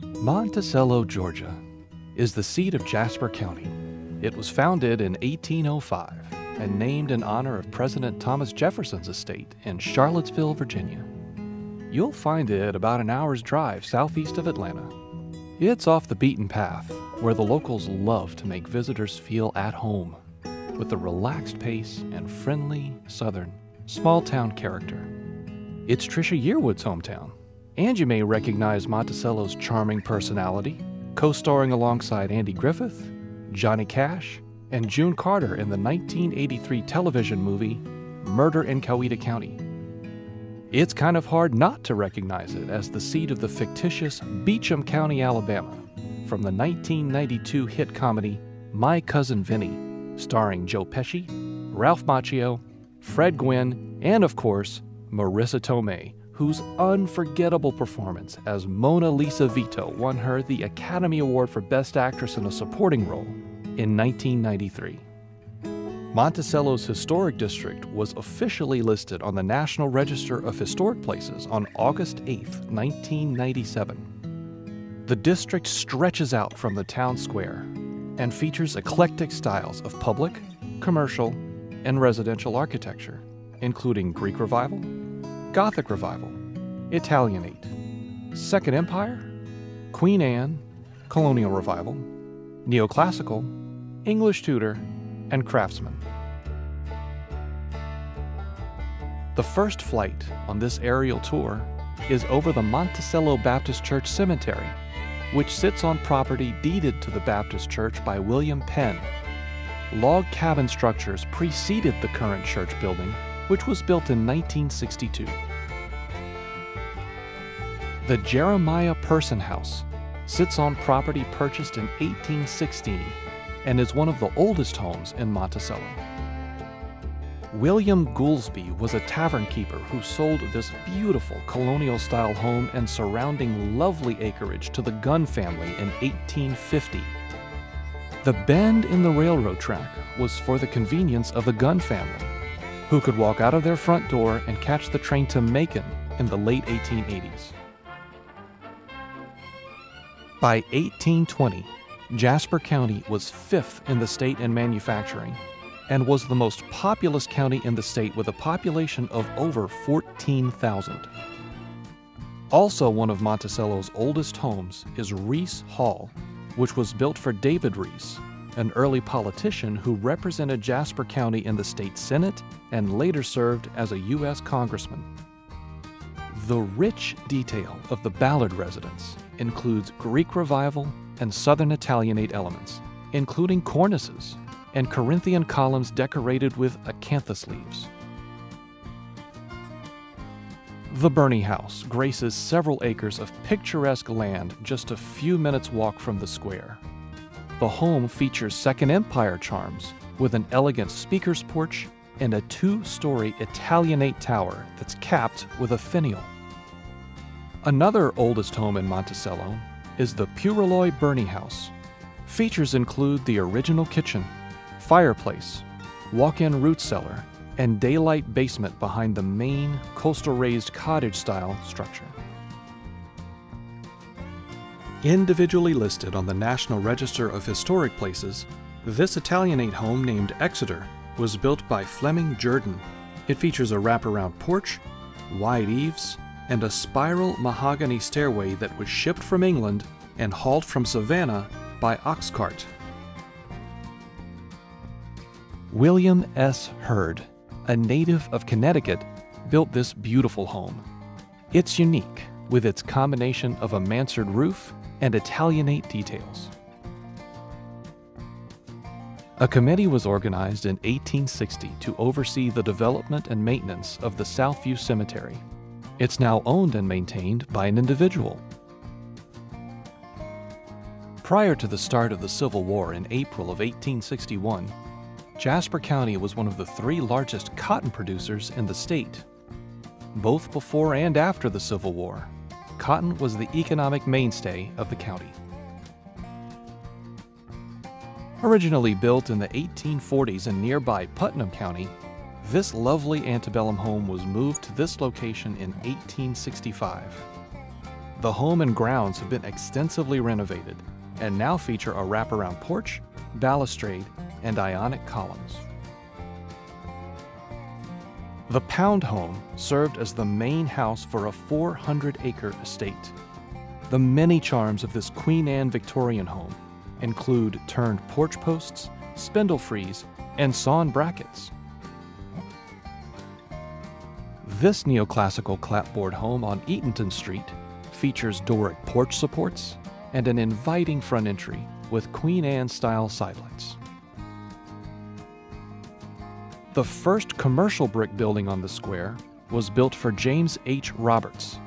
Monticello, Georgia, is the seat of Jasper County. It was founded in 1805 and named in honor of President Thomas Jefferson's estate in Charlottesville, Virginia. You'll find it about an hour's drive southeast of Atlanta. It's off the beaten path, where the locals love to make visitors feel at home, with a relaxed pace and friendly, southern, small-town character. It's Trisha Yearwood's hometown, and you may recognize Monticello's charming personality, co-starring alongside Andy Griffith, Johnny Cash, and June Carter in the 1983 television movie Murder in Coweta County. It's kind of hard not to recognize it as the seat of the fictitious Beechum County, Alabama, from the 1992 hit comedy My Cousin Vinny, starring Joe Pesci, Ralph Macchio, Fred Gwynne, and of course, Marisa Tomei, whose unforgettable performance as Mona Lisa Vito won her the Academy Award for Best Actress in a Supporting Role in 1993. Monticello's historic district was officially listed on the National Register of Historic Places on August 8, 1997. The district stretches out from the town square and features eclectic styles of public, commercial, and residential architecture, including Greek Revival, Gothic Revival, Italianate, Second Empire, Queen Anne, Colonial Revival, Neoclassical, English Tudor, and Craftsman. The first flight on this aerial tour is over the Monticello Baptist Church Cemetery, which sits on property deeded to the Baptist Church by William Penn. Log cabin structures preceded the current church building, which was built in 1962. The Jeremiah Person House sits on property purchased in 1816 and is one of the oldest homes in Monticello. William Goolsby was a tavern keeper who sold this beautiful colonial-style home and surrounding lovely acreage to the Gunn family in 1850. The bend in the railroad track was for the convenience of the Gunn family, who could walk out of their front door and catch the train to Macon in the late 1880s. By 1820, Jasper County was fifth in the state in manufacturing and was the most populous county in the state with a population of over 14,000. Also one of Monticello's oldest homes is Reese Hall, which was built for David Reese, an early politician who represented Jasper County in the state Senate and later served as a U.S. congressman. The rich detail of the Ballard residence includes Greek Revival and Southern Italianate elements, including cornices and Corinthian columns decorated with acanthus leaves. The Birney House graces several acres of picturesque land just a few minutes' walk from the square. The home features Second Empire charms with an elegant speaker's porch and a two-story Italianate tower that's capped with a finial. Another oldest home in Monticello is the Puraloy Birney House. Features include the original kitchen, fireplace, walk-in root cellar, and daylight basement behind the main coastal raised cottage-style structure. Individually listed on the National Register of Historic Places, this Italianate home named Exeter was built by Fleming Jordan. It features a wraparound porch, wide eaves, and a spiral mahogany stairway that was shipped from England and hauled from Savannah by ox cart. William S. Hurd, a native of Connecticut, built this beautiful home. It's unique with its combination of a mansard roof and Italianate details. A committee was organized in 1860 to oversee the development and maintenance of the Southview Cemetery. It's now owned and maintained by an individual. Prior to the start of the Civil War in April of 1861, Jasper County was one of the three largest cotton producers in the state. Both before and after the Civil War, cotton was the economic mainstay of the county. Originally built in the 1840s in nearby Putnam County, this lovely antebellum home was moved to this location in 1865. The home and grounds have been extensively renovated and now feature a wraparound porch, balustrade, and ionic columns. The Pound home served as the main house for a 400-acre estate. The many charms of this Queen Anne Victorian home include turned porch posts, spindle frieze, and sawn brackets. This neoclassical clapboard home on Eatonton Street features Doric porch supports and an inviting front entry with Queen Anne-style sidelights. The first commercial brick building on the square was built for James H. Roberts.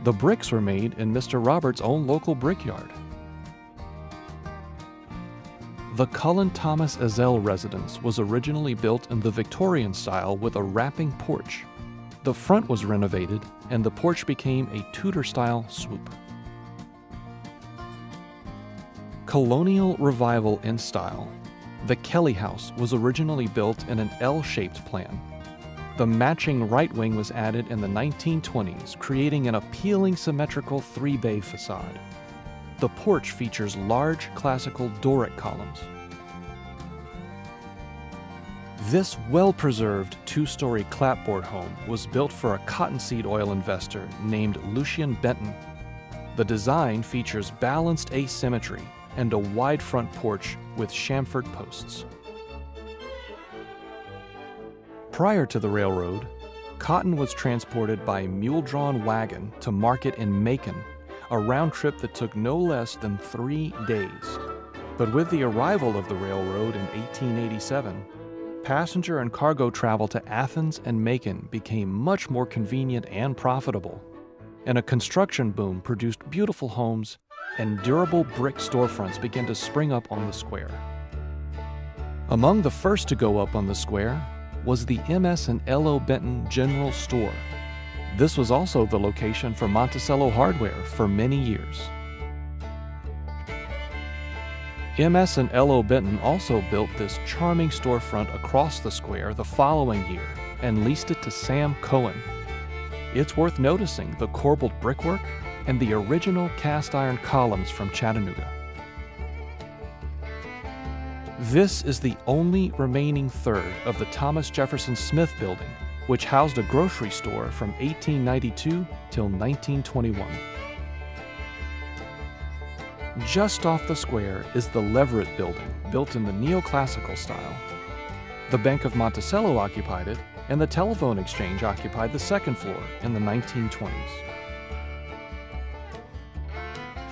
The bricks were made in Mr. Roberts' own local brickyard. The Cullen Thomas Ezell residence was originally built in the Victorian style with a wrapping porch. The front was renovated and the porch became a Tudor-style swoop. Colonial revival in style, the Kelly House was originally built in an L-shaped plan. The matching right wing was added in the 1920s, creating an appealing symmetrical three-bay facade. The porch features large classical Doric columns. This well-preserved two-story clapboard home was built for a cottonseed oil investor named Lucian Benton. The design features balanced asymmetry and a wide front porch with chamfered posts. Prior to the railroad, cotton was transported by mule-drawn wagon to market in Macon, a round trip that took no less than 3 days. But with the arrival of the railroad in 1887, passenger and cargo travel to Athens and Macon became much more convenient and profitable, and a construction boom produced beautiful homes and durable brick storefronts began to spring up on the square. Among the first to go up on the square was the MS and LO Benton General Store. This was also the location for Monticello Hardware for many years. MS and LO Benton also built this charming storefront across the square the following year and leased it to Sam Cohen. It's worth noticing the corbelled brickwork and the original cast iron columns from Chattanooga. This is the only remaining third of the Thomas Jefferson Smith building, which housed a grocery store from 1892 till 1921. Just off the square is the Leverett Building, built in the neoclassical style. The Bank of Monticello occupied it, and the telephone exchange occupied the second floor in the 1920s.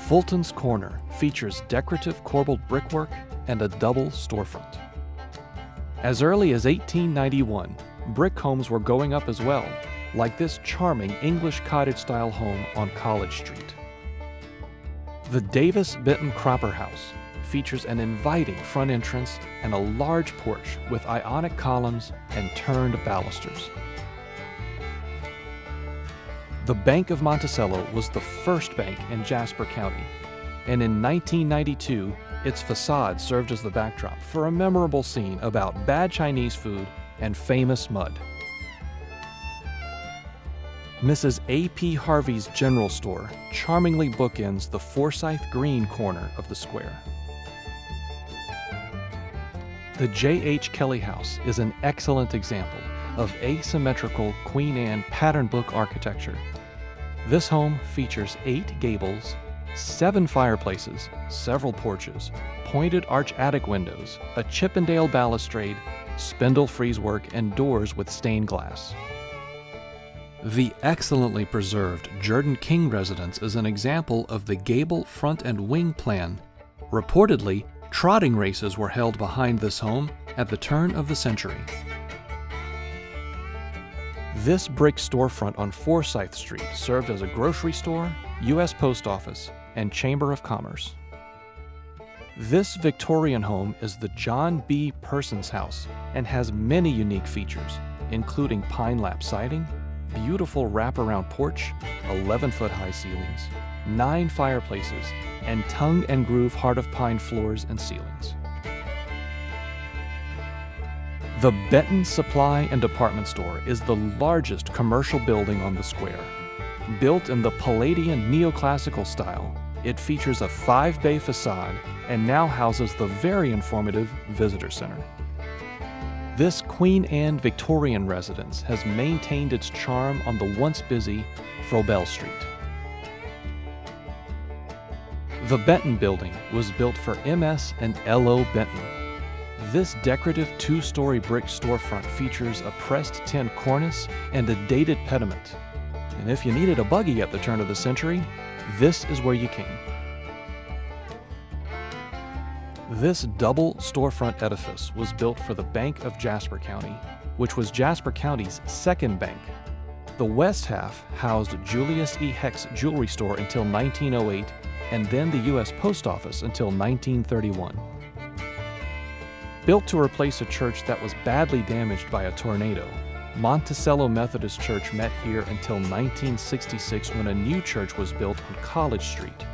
Fulton's Corner features decorative corbelled brickwork and a double storefront. As early as 1891, brick homes were going up as well, like this charming English cottage-style home on College Street. The Davis Benton Cropper House features an inviting front entrance and a large porch with ionic columns and turned balusters. The Bank of Monticello was the first bank in Jasper County, and in 1992, its facade served as the backdrop for a memorable scene about bad Chinese food and famous mud. Mrs. A.P. Harvey's General Store charmingly bookends the Forsyth Green corner of the square. The J.H. Kelly House is an excellent example of asymmetrical Queen Anne pattern book architecture. This home features 8 gables, 7 fireplaces, several porches, pointed arch attic windows, a Chippendale balustrade, spindle frieze work, and doors with stained glass. The excellently preserved Jordan King residence is an example of the gable front and wing plan. Reportedly, trotting races were held behind this home at the turn of the century. This brick storefront on Forsyth Street served as a grocery store, U.S. Post Office, and Chamber of Commerce. This Victorian home is the John B. Persons House and has many unique features, including pine lap siding, beautiful wraparound porch, 11-foot high ceilings, 9 fireplaces, and tongue and groove heart of pine floors and ceilings. The Benton Supply and Department Store is the largest commercial building on the square. Built in the Palladian neoclassical style, it features a 5-bay facade and now houses the very informative Visitor Center. This Queen Anne Victorian residence has maintained its charm on the once busy Frobel Street. The Benton Building was built for MS and L.O. Benton. This decorative 2-story brick storefront features a pressed tin cornice and a dated pediment. And if you needed a buggy at the turn of the century, this is where you came. This double storefront edifice was built for the Bank of Jasper County, which was Jasper County's second bank. The west half housed Julius E. Heck's jewelry store until 1908, and then the U.S. Post Office until 1931. Built to replace a church that was badly damaged by a tornado, Monticello Methodist Church met here until 1966 when a new church was built on College Street.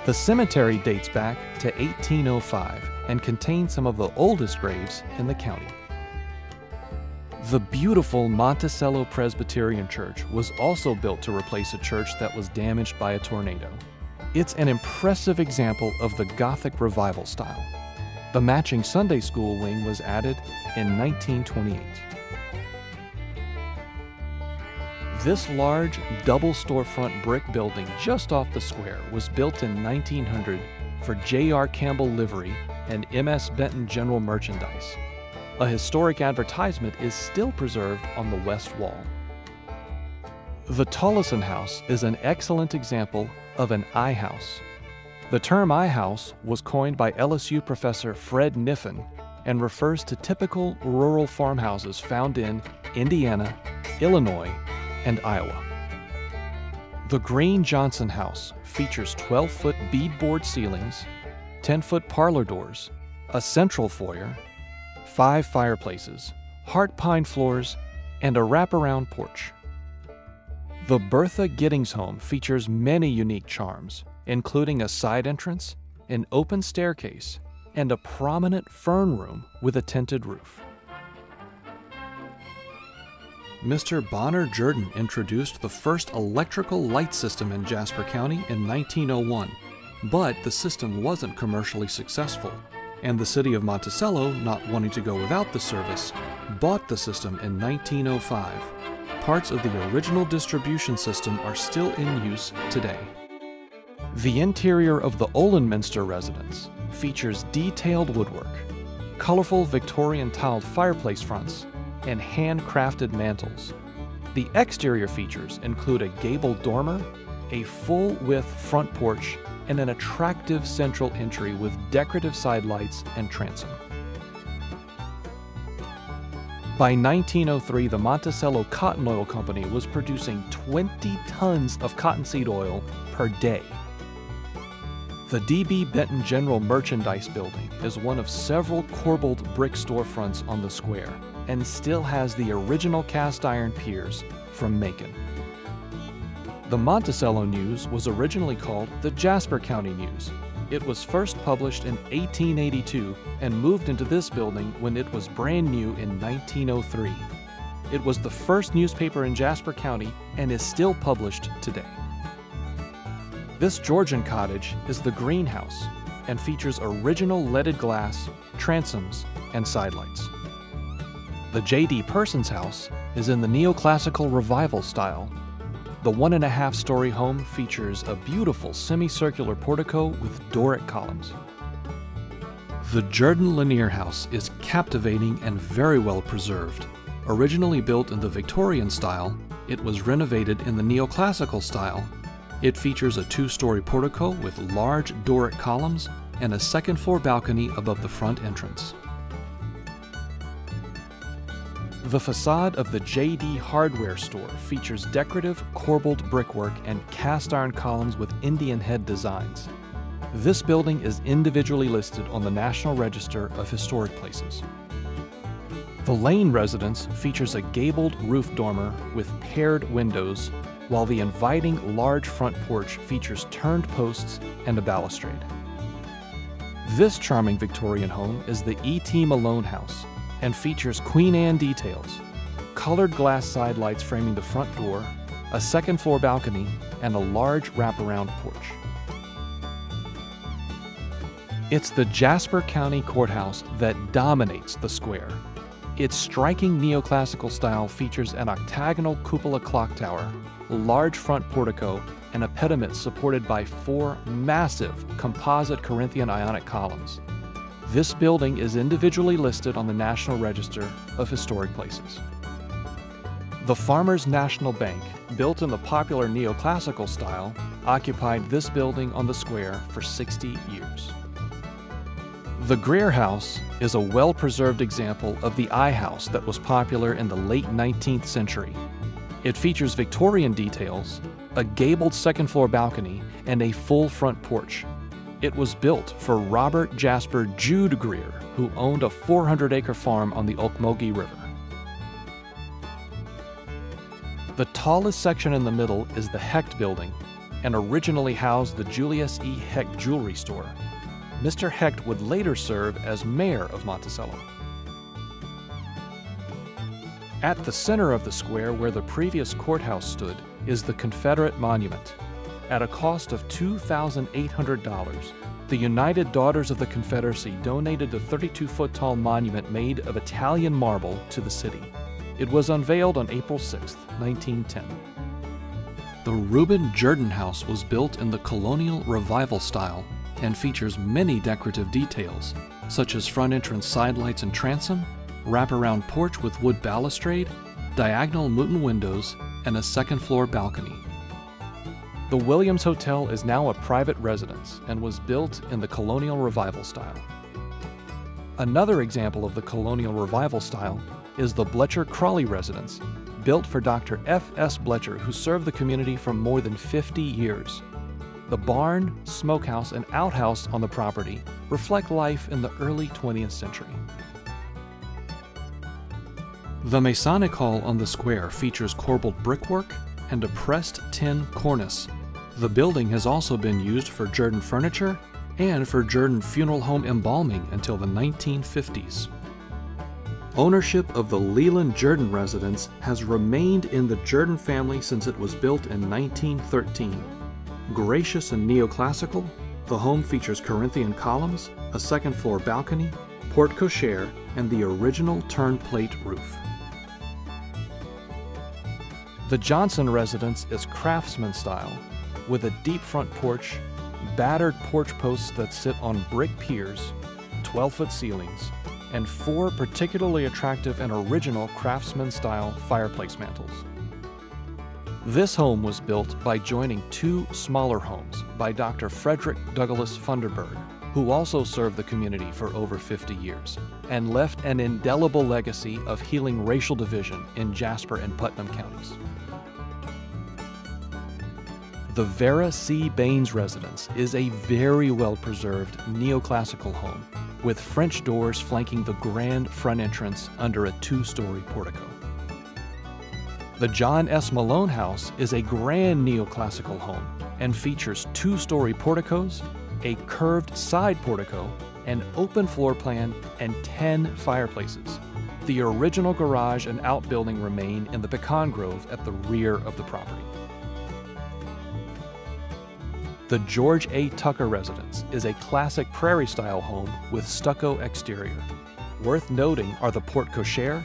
The cemetery dates back to 1805 and contains some of the oldest graves in the county. The beautiful Monticello Presbyterian Church was also built to replace a church that was damaged by a tornado. It's an impressive example of the Gothic Revival style. The matching Sunday school wing was added in 1928. This large, double storefront brick building just off the square was built in 1900 for J.R. Campbell Livery and M.S. Benton General Merchandise. A historic advertisement is still preserved on the west wall. The Tollison House is an excellent example of an I-house. The term I-house was coined by LSU professor Fred Niffen and refers to typical rural farmhouses found in Indiana, Illinois, and Iowa. The Green Johnson House features 12-foot beadboard ceilings, 10-foot parlor doors, a central foyer, 5 fireplaces, heart pine floors, and a wraparound porch. The Bertha Giddings home features many unique charms, including a side entrance, an open staircase, and a prominent fern room with a tinted roof. Mr. Bonner Jordan introduced the first electrical light system in Jasper County in 1901, but the system wasn't commercially successful, and the city of Monticello, not wanting to go without the service, bought the system in 1905. Parts of the original distribution system are still in use today. The interior of the Olenminster residence features detailed woodwork, colorful Victorian tiled fireplace fronts, and handcrafted mantels. The exterior features include a gabled dormer, a full-width front porch, and an attractive central entry with decorative side lights and transom. By 1903, the Monticello Cotton Oil Company was producing 20 tons of cottonseed oil per day. The D.B. Benton General Merchandise Building is one of several corbelled brick storefronts on the square and still has the original cast iron piers from Macon. The Monticello News was originally called the Jasper County News. It was first published in 1882 and moved into this building when it was brand new in 1903. It was the first newspaper in Jasper County and is still published today. This Georgian cottage is the greenhouse and features original leaded glass, transoms, and sidelights. The J.D. Persons house is in the neoclassical revival style. The 1.5-story home features a beautiful semicircular portico with Doric columns. The Jordan Lanier House is captivating and very well preserved. Originally built in the Victorian style, it was renovated in the neoclassical style. It features a 2-story portico with large Doric columns and a second-floor balcony above the front entrance. The facade of the J.D. Hardware store features decorative corbelled brickwork and cast iron columns with Indian head designs. This building is individually listed on the National Register of Historic Places. The Lane residence features a gabled roof dormer with paired windows, while the inviting large front porch features turned posts and a balustrade. This charming Victorian home is the E.T. Malone House and features Queen Anne details, colored glass side lights framing the front door, a second-floor balcony, and a large wraparound porch. It's the Jasper County Courthouse that dominates the square. Its striking neoclassical style features an octagonal cupola clock tower, large front portico, and a pediment supported by 4 massive composite Corinthian Ionic columns. This building is individually listed on the National Register of Historic Places. The Farmers National Bank, built in the popular neoclassical style, occupied this building on the square for 60 years. The Greer House is a well-preserved example of the I house that was popular in the late 19th century. It features Victorian details, a gabled second-floor balcony, and a full front porch. It was built for Robert Jasper Jude Greer, who owned a 400-acre farm on the Ocmulgee River. The tallest section in the middle is the Hecht Building, and originally housed the Julius E. Hecht Jewelry Store. Mr. Hecht would later serve as mayor of Monticello. At the center of the square where the previous courthouse stood is the Confederate Monument. At a cost of $2,800, the United Daughters of the Confederacy donated the 32-foot-tall monument made of Italian marble to the city. It was unveiled on April 6, 1910. The Reuben Jordan House was built in the Colonial Revival style and features many decorative details, such as front entrance side lights and transom, wraparound porch with wood balustrade, diagonal mutin windows, and a second-floor balcony. The Williams Hotel is now a private residence and was built in the Colonial Revival style. Another example of the Colonial Revival style is the Bletcher-Crawley residence, built for Dr. F.S. Bletcher, who served the community for more than 50 years. The barn, smokehouse, and outhouse on the property reflect life in the early 20th century. The Masonic Hall on the square features corbelled brickwork and a pressed tin cornice. The building has also been used for Jordan furniture and for Jordan funeral home embalming until the 1950s. Ownership of the Leland Jordan residence has remained in the Jordan family since it was built in 1913. Gracious and neoclassical, the home features Corinthian columns, a second-floor balcony, porte cochere, and the original turnplate roof. The Johnson residence is craftsman style, with a deep front porch, battered porch posts that sit on brick piers, 12-foot ceilings, and 4 particularly attractive and original craftsman-style fireplace mantels. This home was built by joining 2 smaller homes by Dr. Frederick Douglass Funderburg, who also served the community for over 50 years, and left an indelible legacy of healing racial division in Jasper and Putnam counties. The Vera C. Baines residence is a very well-preserved neoclassical home, with French doors flanking the grand front entrance under a 2-story portico. The John S. Malone House is a grand neoclassical home and features 2-story porticos, a curved side portico, an open floor plan, and 10 fireplaces. The original garage and outbuilding remain in the pecan grove at the rear of the property. The George A. Tucker residence is a classic prairie-style home with stucco exterior. Worth noting are the porte cochere,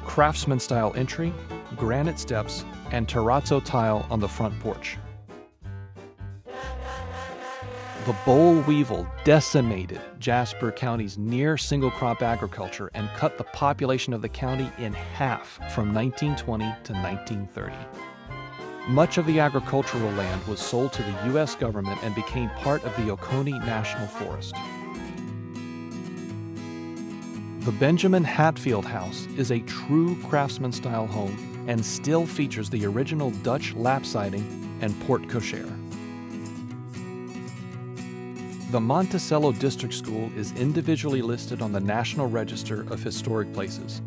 craftsman-style entry, granite steps, and terrazzo tile on the front porch. The boll weevil decimated Jasper County's near single-crop agriculture and cut the population of the county in half from 1920 to 1930. Much of the agricultural land was sold to the U.S. government and became part of the Oconee National Forest. The Benjamin Hatfield House is a true craftsman-style home and still features the original Dutch lap siding and porte cochere. The Monticello District School is individually listed on the National Register of Historic Places.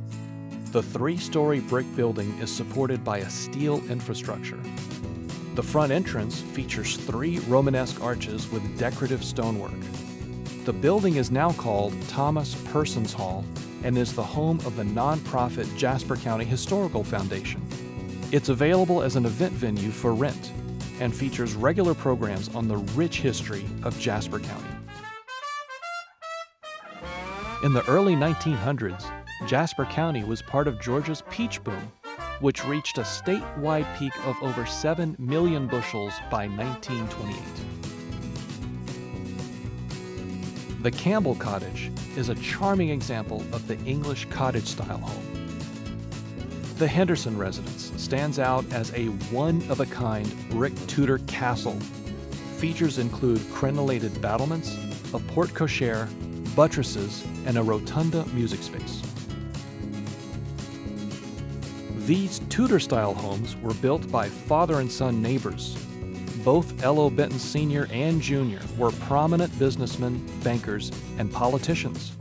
The 3-story brick building is supported by a steel infrastructure. The front entrance features 3 Romanesque arches with decorative stonework. The building is now called Thomas Persons Hall and is the home of the nonprofit Jasper County Historical Foundation. It's available as an event venue for rent and features regular programs on the rich history of Jasper County. In the early 1900s, Jasper County was part of Georgia's peach boom, which reached a statewide peak of over 7 million bushels by 1928. The Campbell Cottage is a charming example of the English cottage-style home. The Henderson residence stands out as a one-of-a-kind brick Tudor castle. Features include crenellated battlements, a porte cochere, buttresses, and a rotunda music space. These Tudor-style homes were built by father and son neighbors. Both L.O. Benton Sr. and Jr. were prominent businessmen, bankers, and politicians.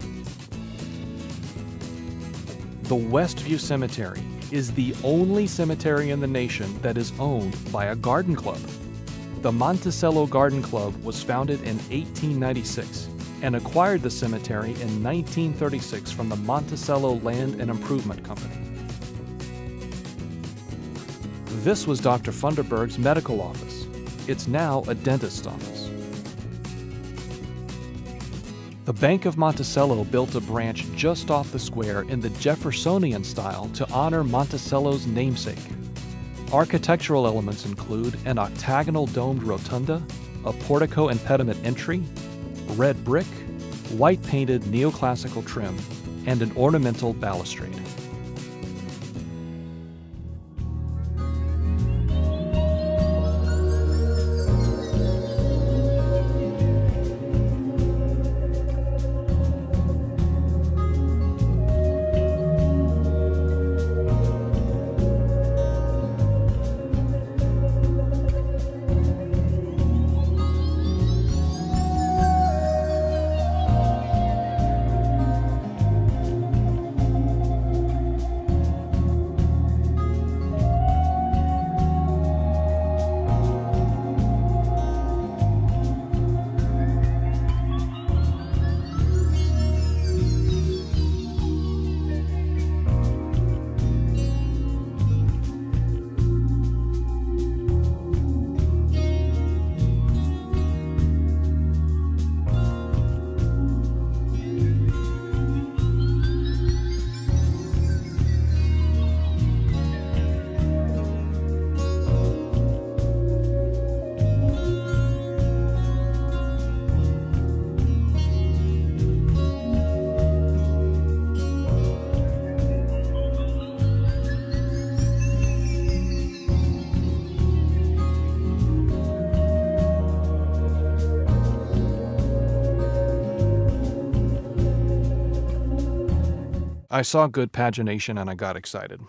The Westview Cemetery is the only cemetery in the nation that is owned by a garden club. The Monticello Garden Club was founded in 1896 and acquired the cemetery in 1936 from the Monticello Land and Improvement Company. This was Dr. Funderburg's medical office. It's now a dentist's office. The Bank of Monticello built a branch just off the square in the Jeffersonian style to honor Monticello's namesake. Architectural elements include an octagonal domed rotunda, a portico and pediment entry, red brick, white painted neoclassical trim, and an ornamental balustrade. I saw good pagination and I got excited.